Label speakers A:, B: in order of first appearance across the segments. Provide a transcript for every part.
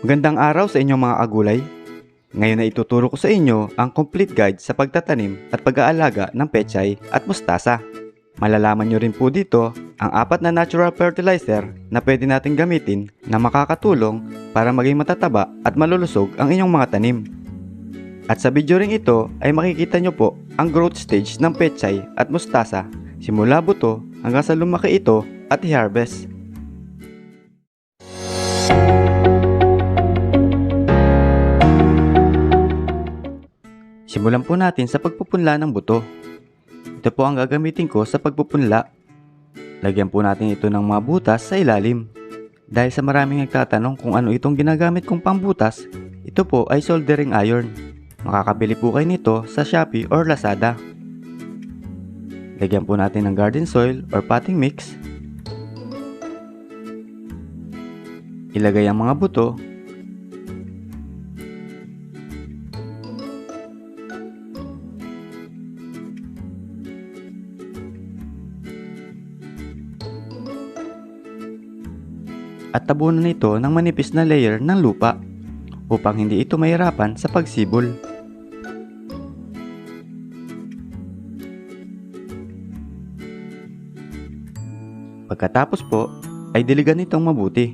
A: Magandang araw sa inyong mga agulay. Ngayon ay ituturo ko sa inyo ang complete guide sa pagtatanim at pag-aalaga ng pechay at mustasa. Malalaman nyo rin po dito ang 4 na natural fertilizer na pwede natin gamitin na makakatulong para maging matataba at malulusog ang inyong mga tanim. At sa video ring ito ay makikita nyo po ang growth stage ng pechay at mustasa simula buto hanggang sa lumaki ito at i-harvest. Simulan po natin sa pagpupunla ng buto. Ito po ang gagamitin ko sa pagpupunla. Lagyan po natin ito ng mga butas sa ilalim. Dahil sa maraming nagtatanong kung ano itong ginagamit kong pambutas, ito po ay soldering iron. Makakabili po kayo nito sa Shopee or Lazada. Lagyan po natin ng garden soil or potting mix. Ilagay ang mga buto. At tabunan ito ng manipis na layer ng lupa upang hindi ito mahirapan sa pagsibol. Pagkatapos po ay diligan itong mabuti.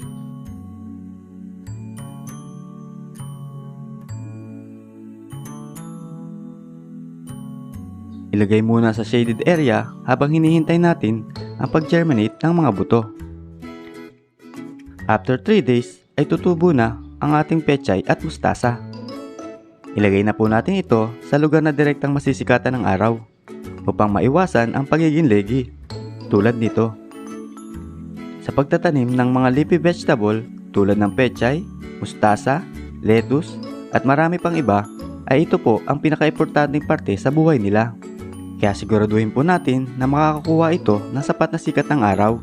A: Ilagay muna sa shaded area habang hinihintay natin ang pag-germinate ng mga buto. After 3 days ay tutubo na ang ating pechay at mustasa. Ilagay na po natin ito sa lugar na direktang masisikatan ng araw upang maiwasan ang pagiging leggy tulad nito. Sa pagtatanim ng mga leafy vegetable tulad ng pechay, mustasa, lettuce at marami pang iba ay ito po ang pinaka-importanting parte sa buhay nila. Kaya siguraduhin po natin na makakakuha ito ng sapat na sikat ng araw.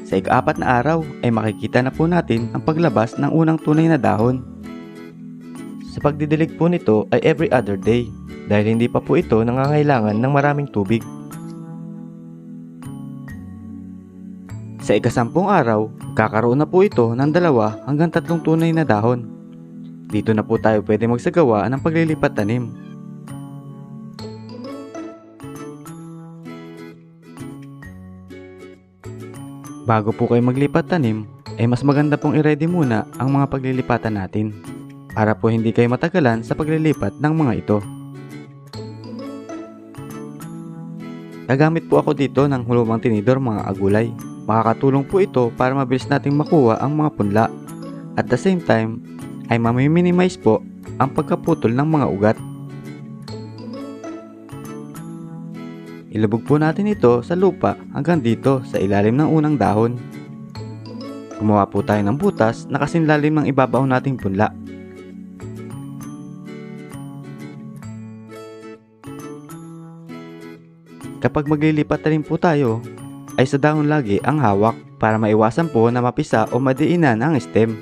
A: Sa ika-4 na araw ay makikita na po natin ang paglabas ng unang tunay na dahon. Sa pagdidilig po nito ay every other day dahil hindi pa po ito nangangailangan ng maraming tubig. Sa ika-10 araw, kakaroon na po ito ng 2 hanggang 3 tunay na dahon. Dito na po tayo pwede magsagawa ng paglilipat tanim. Bago po kayo maglipat tanim, ay mas maganda pong i-ready muna ang mga paglilipatan natin para po hindi kayo matagalan sa paglilipat ng mga ito. Gagamit po ako dito ng hulumang tinidor mga agulay. Makakatulong po ito para mabilis nating makuha ang mga punla. At the same time, ay mamiminimize po ang pagkaputol ng mga ugat. Ilubog po natin ito sa lupa hanggang dito sa ilalim ng unang dahon. Gumawa po tayo ng butas na kasinlalim ng ibabaw nating punla. Kapag maglilipat na rin po tayo, ay sa dahon lagi ang hawak para maiwasan po na mapisa o madiinan ang stem.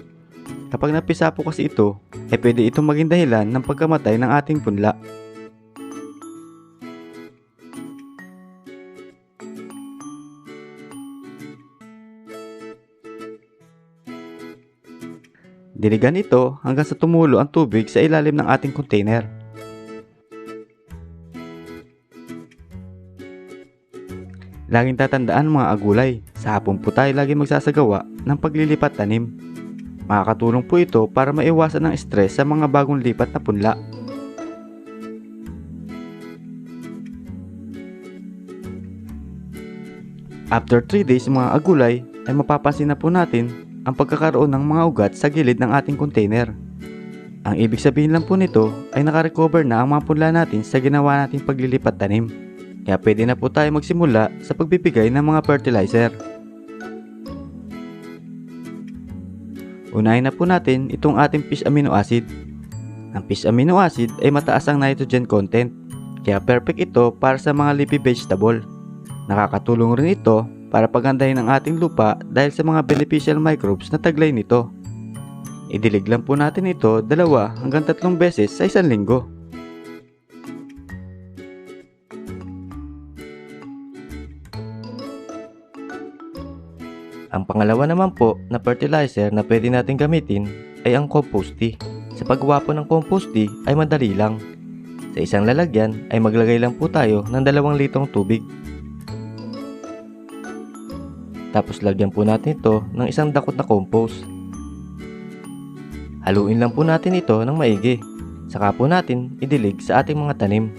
A: Kapag napisa po kasi ito, ay pwede itong maging dahilan ng pagkamatay ng ating punla. Diligan ito hanggang sa tumulo ang tubig sa ilalim ng ating container. Laging tatandaan mga agulay, sa hapon po tayo lagi magsasagawa ng paglilipat tanim. Makakatulong po ito para maiwasan ang stress sa mga bagong lipat na punla. After 3 days mga agulay ay mapapansin na po natin ang pagkakaroon ng mga ugat sa gilid ng ating container. Ang ibig sabihin lang po nito ay nakarecover na ang mga punla natin sa ginawa nating paglilipat tanim. Kaya pwede na po tayo magsimula sa pagbibigay ng mga fertilizer. Unahin na po natin itong ating fish amino acid. Ang fish amino acid ay mataas ang nitrogen content, kaya perfect ito para sa mga leafy vegetable. Nakakatulong rin ito para pagandahin ang ating lupa dahil sa mga beneficial microbes na taglay nito. Idilig lang po natin ito 2 hanggang 3 beses sa isang linggo. Ang pangalawa naman po na fertilizer na pwede natin gamitin ay ang compost tea. Sa paggawa po ng compost tea ay madali lang. Sa isang lalagyan ay maglagay lang po tayo ng 2 litrong tubig. Tapos lagyan po natin ito ng isang dakot na compost. Haluin lang po natin ito ng maigi. Saka po natin idilig sa ating mga tanim.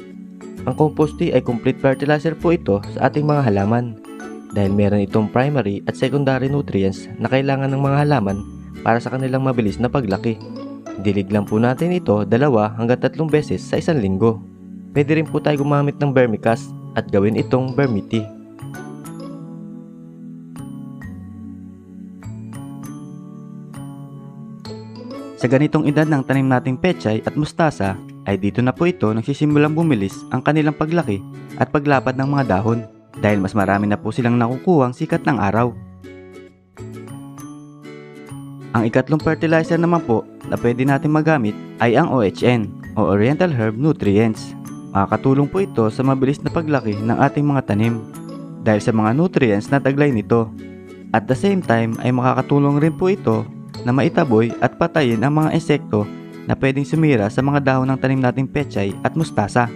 A: Ang compost tea ay complete fertilizer po ito sa ating mga halaman. Dahil meron itong primary at secondary nutrients na kailangan ng mga halaman para sa kanilang mabilis na paglaki. Dilig lang po natin ito 2 hanggang 3 beses sa isang linggo. Pwede rin po tayo gumamit ng vermicast at gawin itong vermi-tea. Sa ganitong edad ng tanim nating pechay at mustasa ay dito na po ito nagsisimulang bumilis ang kanilang paglaki at paglapad ng mga dahon. Dahil mas marami na po silang nakukuhang sikat ng araw. Ang ikatlong fertilizer naman po na pwede natin magamit ay ang OHN o Oriental Herb Nutrients. Makakatulong po ito sa mabilis na paglaki ng ating mga tanim dahil sa mga nutrients na taglay nito. At the same time ay makakatulong rin po ito na maitaboy at patayin ang mga insekto na pwedeng sumira sa mga dahon ng tanim nating pechay at mustasa.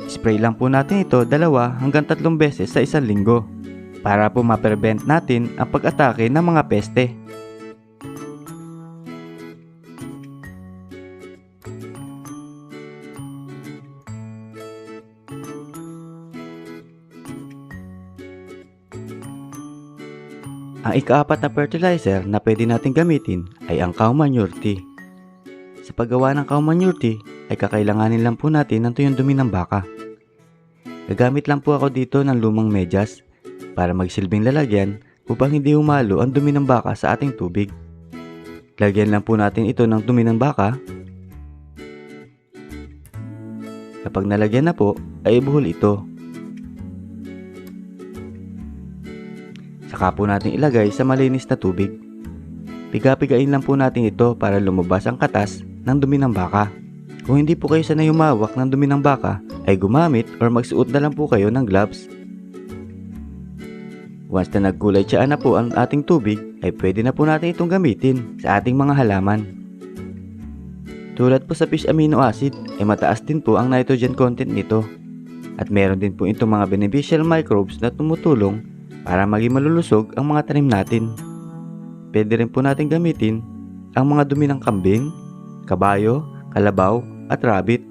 A: Spray lang po natin ito 2 hanggang 3 beses sa isang linggo para po ma-prevent natin ang pag-atake ng mga peste. Ang ika-4 na fertilizer na pwede natin gamitin ay ang cow manure tea. Sa paggawa ng cow manure tea ay kakailanganin lang po natin ng tuyong dumi ng baka. Gagamit lang po ako dito ng lumang medyas para magsilbing lalagyan upang hindi humalo ang dumi ng baka sa ating tubig. Lagyan lang po natin ito ng dumi ng baka. Kapag nalagyan na po ay ibuhol ito. Saka po natin ilagay sa malinis na tubig. Piga-pigain lang po natin ito para lumabas ang katas ng dumi ng baka. Kung hindi po kayo sanay humawak ng dumi ng baka, ay gumamit or magsuot na lang po kayo ng gloves. Once na nagkulay tsaan na po ang ating tubig, ay pwede na po natin itong gamitin sa ating mga halaman. Tulad po sa fish amino acid, ay mataas din po ang nitrogen content nito. At meron din po itong mga beneficial microbes na tumutulong para maging malulusog ang mga tanim natin. Pwede rin po natin gamitin ang mga dumi ng kambing, kabayo, kalabaw, at rabbit.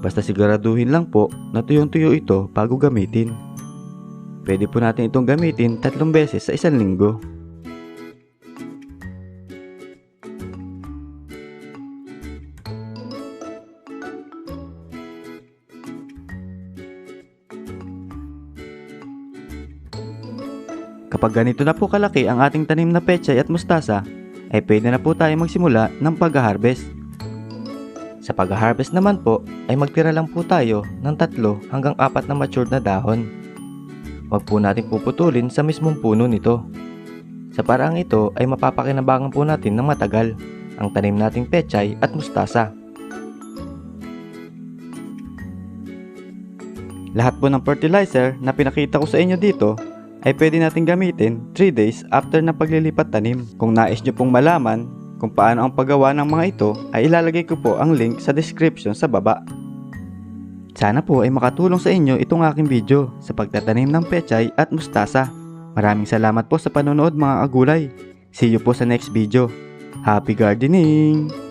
A: Basta siguraduhin lang po na tuyong-tuyo ito bago gamitin. Pwede po natin itong gamitin 3 beses sa isang linggo. Kapag ganito na po kalaki ang ating tanim na pechay at mustasa, ay pwede na po tayo magsimula ng pag-harvest. Sa pag-harvest naman po ay magtira lang po tayo ng 3 hanggang 4 na matured na dahon. Huwag po natin puputulin sa mismong puno nito. Sa paraang ito ay mapapakinabangan po natin ng matagal ang tanim nating pechay at mustasa. Lahat po ng fertilizer na pinakita ko sa inyo dito ay pwede natin gamitin 3 days after na paglilipat tanim. Kung nais nyo pong malaman kung paano ang paggawa ng mga ito, ay ilalagay ko po ang link sa description sa baba. Sana po ay makatulong sa inyo itong aking video sa pagtatanim ng pechay at mustasa. Maraming salamat po sa panonood mga agulay. See you po sa next video. Happy gardening!